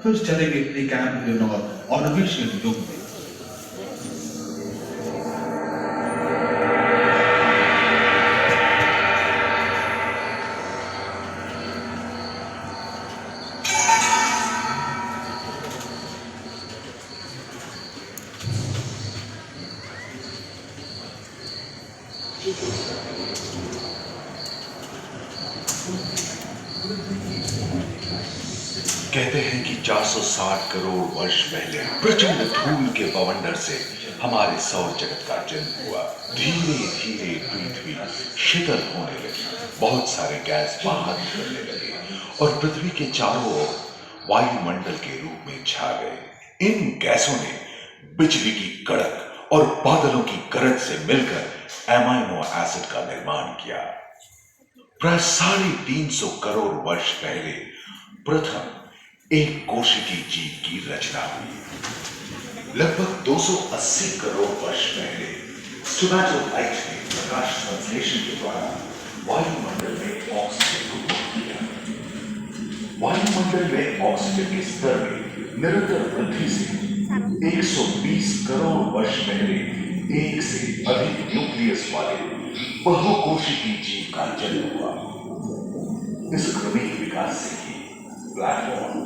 फिर चलेंगे pre Cambrian और ऑर्डोविशियन युग में। कहते हैं कि 460 करोड़ वर्ष पहले प्रचंड धूल के बवंडर से हमारे सौर जगत का जन्म हुआ। धीरे धीरे पृथ्वी शीतल होने लगी, बहुत सारे गैस बाहर निकलने लगे और पृथ्वी के चारों ओर वायुमंडल के रूप में छा गए। इन गैसों ने बिजली की कड़क और बादलों की गरज से मिलकर एमाइनो एसिड का निर्माण किया। प्राय 350 करोड़ वर्ष पहले प्रथम एक कोशिकीय जीव की रचना हुई। लगभग 280 करोड़ वर्ष पहले स्टोमैटोलाइट ने प्रकाश संश्लेषण के द्वारा वायुमंडल में ऑक्सीजन को मुक्त किया। वायुमंडल में ऑक्सीजन के स्तर में निरंतर वृद्धि से 120 करोड़ वर्ष पहले एक से अधिक न्यूक्लियस वाले बहुकोशिकीय जीव का जन्म हुआ। इस क्रमिक विकास से ही प्लैटफॉर्म,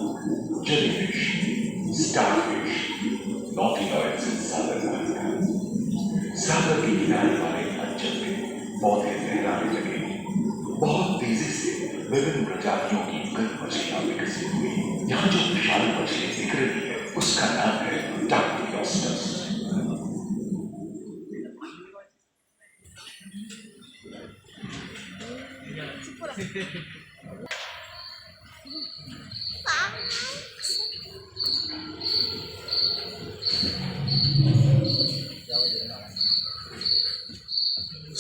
जेलीफिश, स्टारफिश, नॉटिलॉइड से सागर के किनारे वाले अंचल में पौधे लहराने लगे। बहुत तेजी से विभिन्न प्रजातियों की कई मछलियां विकसित हुई। यहाँ जो विशाल मछली दिख रही है उसका नाम है डाक्टिलोस्टस।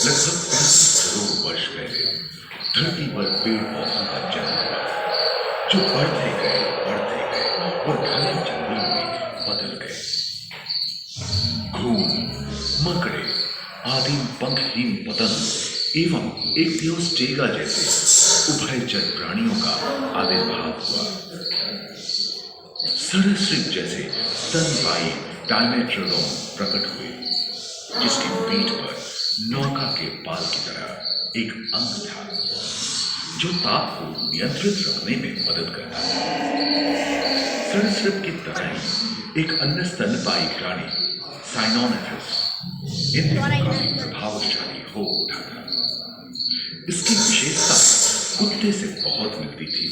लगभग 35 करोड़ वर्ष पहले धरती पर पेड़ पौधों का जन्म हुआ, जो बढ़ते गए और घने जंगल में बदल गए। घूम, मकड़े, आदिम पंखहीन पतंग एवं इक्तियोस्टेगा जैसे उभयचर प्राणियों का आविर्भाव हुआ। सरीसृप जैसे स्तनपायी डायमेट्रोडोन प्रकट हुए, जिसकी पीठ पर नौका के पाल की तरह एक अंग था, जो ताप को नियंत्रित रखने में मदद करता था। सरीसृप की तरह ही एक अन्य स्तनपायी प्राणी साइनोनिफेस इन दिनों काफी प्रभावशाली हो उठा था। इसकी विशेषता कुत्ते से बहुत मिलती थी।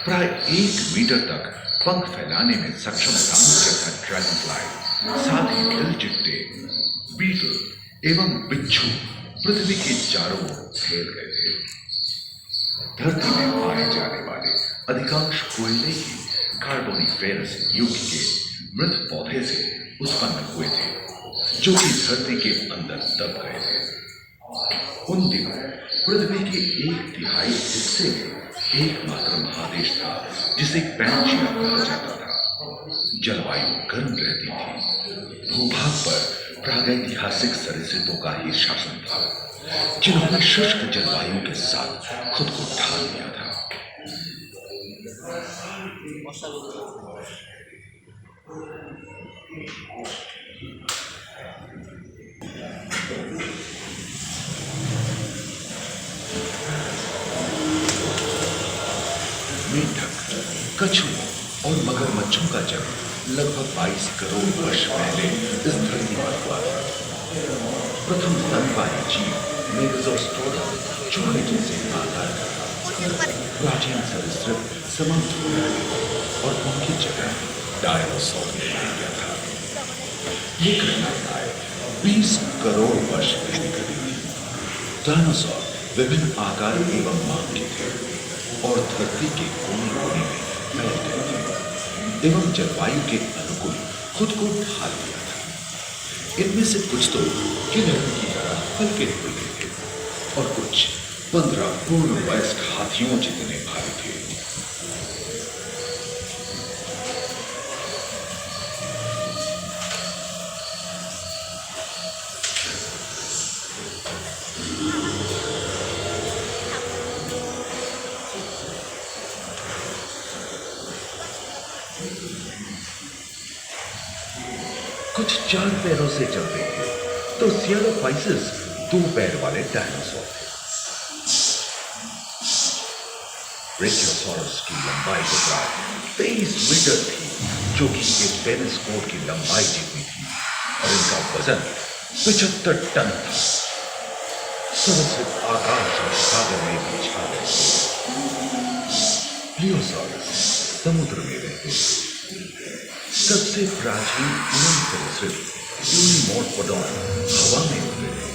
प्राय 1 मीटर तक पंख फैलाने में सक्षम दानव जैसा ड्रैगन फ्लाई, साथ ही गिल चिट्टे, बीटल एवं बिच्छू पृथ्वी के चारों ओर फैल गए थे। धरती में पाए जाने वाले अधिकांश कोयले ही कार्बोनिफेरस युग के मृत पौधे से उत्पन्न हुए थे, जो कि धरती के अंदर दब गए थे। उन दिनों पृथ्वी के 1/3 हिस्से में एकमात्र महादेश था जिसे पैंजिया कहा जाता था। जलवायु गर्म रहती थी। भूभाग पर प्रागैतिहासिक सरीसृपों का ही शासन था, जिन्होंने शुष्क जलवायु के साथ खुद को ढाल लिया था। मेंढक, कछुओं और मगरमच्छों का जन्म लगभग 22 करोड़ वर्ष पहले इस धरती पर हुआ था। प्रथम स्तनपायी जीव मेगाज़ोस्टोरा चूहे जैसे आकार का। प्राचीन सरीसृप समाप्त हो गए और उनकी जगह डायनासोर ने ले लिया था। ये घटना प्राय 20 करोड़ वर्ष पहले घटी थी। डायनासोर विभिन्न आकार एवं मांग के थे और धरती के कोने कोने में फैल गए थे एवं जलवायु के अनुकूल खुद को ढाल लिया था। इनमें से कुछ तो किलहर की तरह हल्के फुल्के थे और कुछ 15 पूर्ण वयस्क हाथियों जितने भारी थे। कुछ 4 पैरों से चलते थे, तो सियालोफाइसिस 2 पैर वाले डायनासोर थे। ब्रेकियोसॉरस की लंबाई तो प्राय 23 मीटर थी, जो कि एक टेनिस कोर्ट की लंबाई जितनी थी, और इनका वजन 75 टन था। सब सिर्फ आकाश और सागर में भी छा गए थे। प्लियोसॉरस समुद्र में रहते थे। सबसे प्राचीन उड़न सरीसृप यूनिमोर्फोडॉन हवा में उड़ते थे।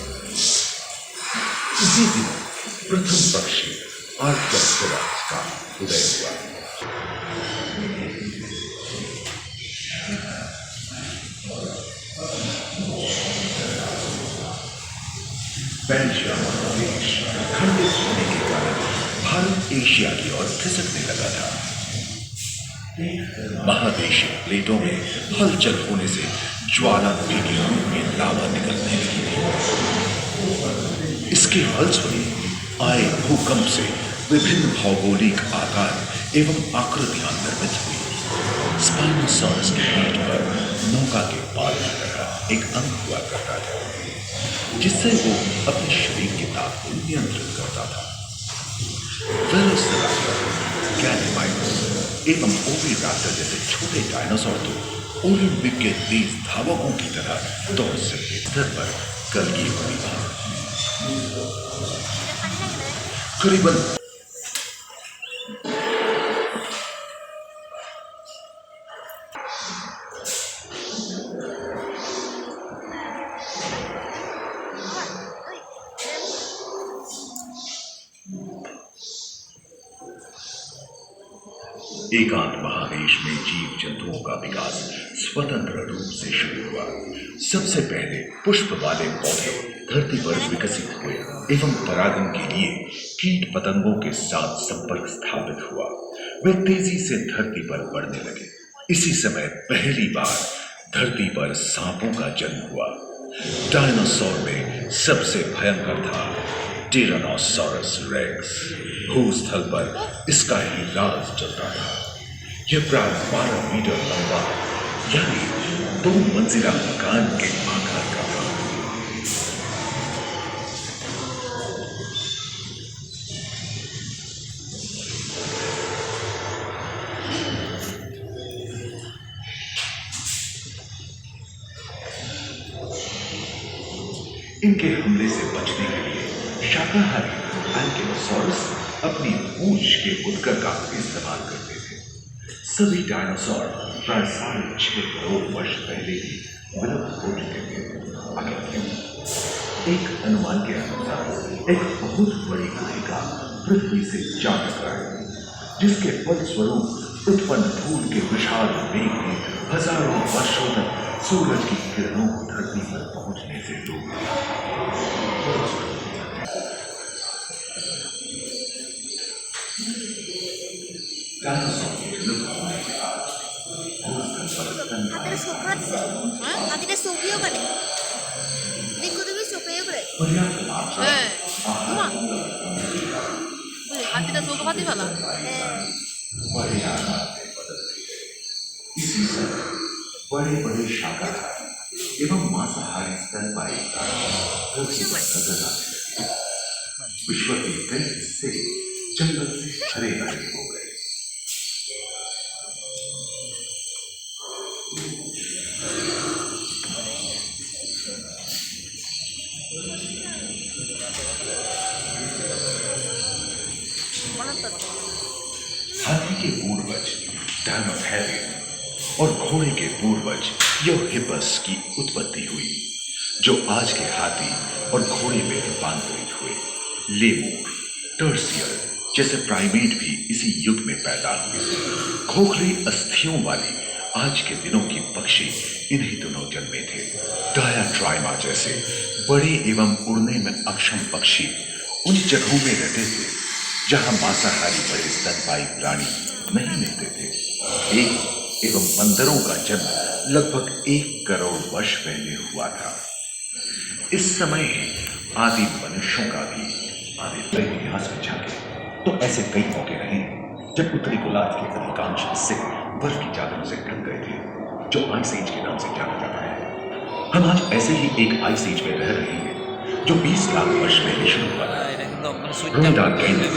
इसी दिन प्रथम पक्षी आर्कियोप्टेरॉक्स का उदय हुआ। पेल्शिया महादेश खंडित होने के कारण भारत एशिया की ओर खिसकने लगा था। महादेशीय प्लेटों में हलचल होने से ज्वालामुखी के रूप में लावा निकलने लगी थी। इसके फलस्वरूप आए भूकंप से विभिन्न भौगोलिक आकार एवं आकृतियां निर्मित हुई। स्पाइनोसॉरस के पीठ पर नौका के पाल की तरह एक अंग हुआ करता था, जिससे वो अपने शरीर के ताप को नियंत्रित करता था। वेलोसिराप्टर, गैलीमाइट्स एवं ओविराप्टर जैसे छोटे डायनासोर तो ओलंपिक के तेज धावकों की तरह दौड़ सकते स्तर पर कलगी हुई था। करीबन एकांत महादेश में जीव जंतुओं का विकास स्वतंत्र रूप से शुरू हुआ। सबसे पहले पुष्प वाले पौधे धरती पर विकसित हुए एवं परागण के लिए कीट पतंगों के साथ संपर्क स्थापित हुआ। वे तेजी से धरती पर बढ़ने लगे। इसी समय पहली बार धरती पर सांपों का जन्म हुआ। डायनासोर में सबसे भयंकर था टिरानोसॉरस रेक्स। भूस्थल पर इसका ही राज चलता था। यह प्राय 12 मीटर लंबा, यानी 2 मंजिला मकान के आकार का था। इनके हमले से बचने के लिए शाकाहारी एंकिलोसॉरस अपनी पूंछ के उत्कर का इस्तेमाल करते थे। सभी डायनासोर प्राय 6.5 करोड़ वर्ष पहले ही विलुप्त हो चुके थे। आखिर क्यों? एक अनुमान के अनुसार एक बहुत बड़ी गुहिका पृथ्वी से जा टकराई, जिसके फलस्वरूप उत्पन्न धूल के विशाल मेघ ने हजारों वर्षों तक सूरज की किरणों को धरती पर पहुंचने से रोक दिया। डायनासोर के विलुप्त होने के बाद Atira subió con él. Dico dove subió con él. पर्याप्त मात्रा Atira subió con él. बड़े आकार में बदलती है। इसी समय बड़े बड़े शाकाहारी एवं मांसाहारी स्तनपायी प्राणी पृथ्वी पर नजर आने लगे। विश्व के कई हिस्से जंगल से हरे भरे हो गए। हाथी के पूर्वज डायनोथेरियन और घोड़े के पूर्वज यूहिपस की उत्पत्ति हुई, जो आज के हाथी और घोड़े में रूपांतरित हुए। लेमूर, टर्सियर जैसे प्राइमेट भी इसी युग में पैदा हुए। खोखली अस्थियों वाली आज के दिनों की पक्षी इन्हीं दिनों जन्मे थे। डायाट्राइमा जैसे बड़े एवं उड़ने में अक्षम पक्षी उन जगहों में रहते थे जहां मांसाहारी बड़े स्तनपायी प्राणी नहीं मिलते थे। एक एवं बंदरों का जन्म लगभग 1 करोड़ वर्ष पहले हुआ था। इस समय आदि मनुष्यों का भी आदि इतिहास में झांके तो ऐसे कई मौके रहे जब उत्तरी गोलार्ध के अधिकांश हिस्से बर्फ की चादरों से ढक गए थे, जो आइस एज के नाम से जाना जाता है। हम आज ऐसे ही एक आइस एज में रह रहे हैं जो 20 लाख वर्ष पहले शुरू हुआ था। रोएदार गैंडे,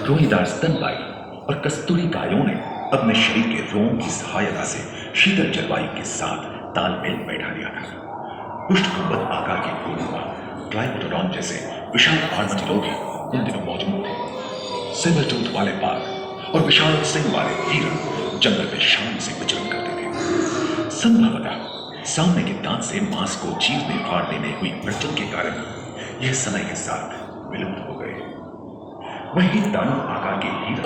रोएदार स्तनपायी और कस्तूरी गायों ने अपने शरीर के रोम की सहायता से शीतल जलवायु के साथ तालमेल बैठा लिया था। पुष्ट गुंबद आकार के गोलनुमा ट्राइकोटोडॉन जैसे विशाल आर्madillo भी उन दिनों मौजूद थे। सिल्वर टूथ वाले बाघ और विशाल सिंह वाले हिरण जंगल में शान से विचरण करते थे। संभवतः सामने के दांत से मांस को चीरने फाड़ने में हुई अड़चन के कारण यह समय के साथ विलुप्त हो गए। वही दानव आकार के हिरण